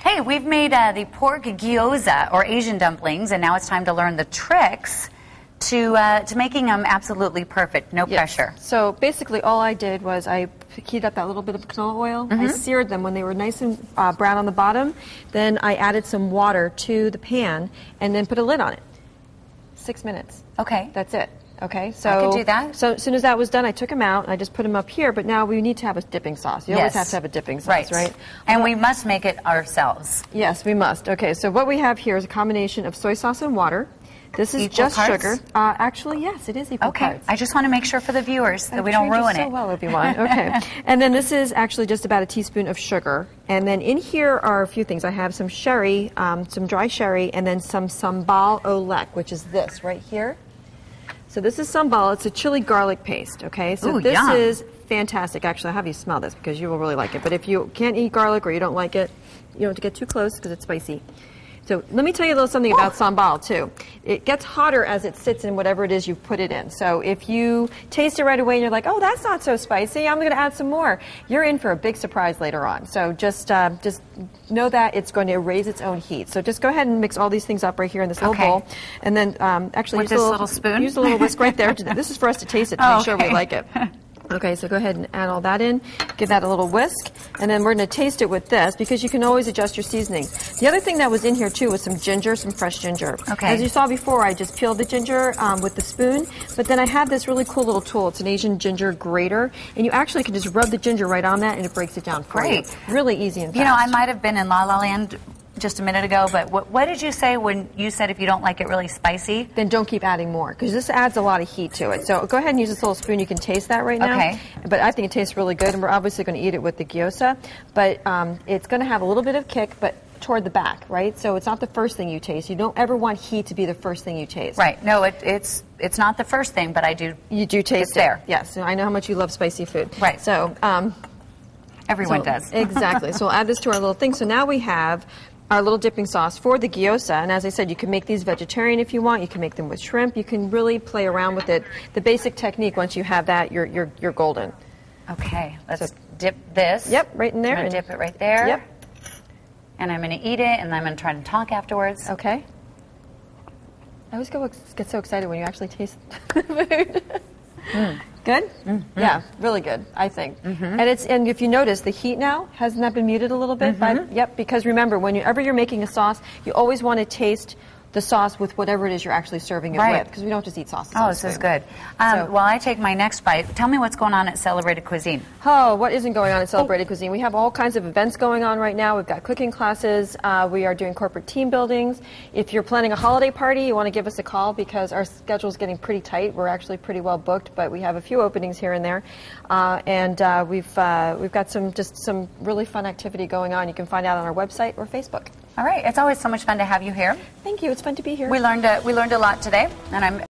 Hey, we've made the pork gyoza, or Asian dumplings, and now it's time to learn the tricks to making them absolutely perfect. No pressure. So basically all I did was I heated up that little bit of canola oil. I seared them when they were nice and brown on the bottom. Then I added some water to the pan and then put a lid on it. 6 minutes. Okay. That's it. Okay, so I could do that. So as soon as that was done, I took them out and I just put them up here. But now we need to have a dipping sauce. You always have to have a dipping sauce, right? And we must make it ourselves. Yes, we must. Okay, so what we have here is a combination of soy sauce and water. This is just sugar. Actually, yes, it is equal parts. I just want to make sure for the viewers that we don't ruin it. So well, Obi-Wan. Okay, and then this is actually just about a teaspoon of sugar. And then in here are a few things. I have some sherry, some dry sherry, and then some sambal olek, which is this right here. So this is sambal. It's a chili garlic paste, okay? So this is fantastic. Actually, I'll have you smell this because you will really like it. But if you can't eat garlic or you don't like it, you don't have to get too close because it's spicy. So let me tell you a little something about sambal, too. It gets hotter as it sits in whatever it is you've put it in. So if you taste it right away and you're like, oh, that's not so spicy, I'm going to add some more, you're in for a big surprise later on. So just know that it's going to raise its own heat. So just go ahead and mix all these things up right here in this little bowl. And then actually use this little spoon? Use a little whisk right there. This is for us to taste it to make sure we like it. Okay, so go ahead and add all that in. Give that a little whisk. And then we're going to taste it with this because you can always adjust your seasoning. The other thing that was in here, too, was some ginger, some fresh ginger. Okay. As you saw before, I just peeled the ginger with the spoon. But then I had this really cool little tool. It's an Asian ginger grater. And you actually can just rub the ginger right on that, and it breaks it down for you. Really easy and fast. You know, I might have been in La La Land just a minute ago, but what did you say when you said if you don't like it really spicy? Then don't keep adding more, because this adds a lot of heat to it. So go ahead and use this little spoon. You can taste that right now. Okay. But I think it tastes really good, and we're obviously going to eat it with the gyoza. But it's going to have a little bit of kick, but toward the back, right? So it's not the first thing you taste. You don't ever want heat to be the first thing you taste. Right. No, it's not the first thing, but I do. You do taste it. There. Yes. I know how much you love spicy food. Right. So everyone does. Exactly. So we'll add this to our little thing. So now we have our little dipping sauce for the gyoza, and as I said, you can make these vegetarian if you want. You can make them with shrimp. You can really play around with it. The basic technique, once you have that, you're golden. Okay, let's dip this. Yep, right in there. I'm going to dip it right there. Yep. And I'm going to eat it, and I'm going to try to talk afterwards. Okay. I always get so excited when you actually taste the food. Good? Yeah, really good, I think. And if you notice, the heat now, hasn't that been muted a little bit? Yep, because remember, whenever you're making a sauce, you always want to taste the sauce with whatever it is you're actually serving it with, because we don't just eat sauces. Oh, this is good. While I take my next bite, tell me what's going on at Celebrated Cuisine. Oh, what isn't going on at Celebrated Cuisine? We have all kinds of events going on right now. We've got cooking classes. We are doing corporate team buildings. If you're planning a holiday party, you want to give us a call because our schedule is getting pretty tight. We're actually pretty well booked, but we have a few openings here and there. We've got some really fun activity going on. You can find out on our website or Facebook. All right, it's always so much fun to have you here. Thank you. It's fun to be here. We learned a lot today, and I'm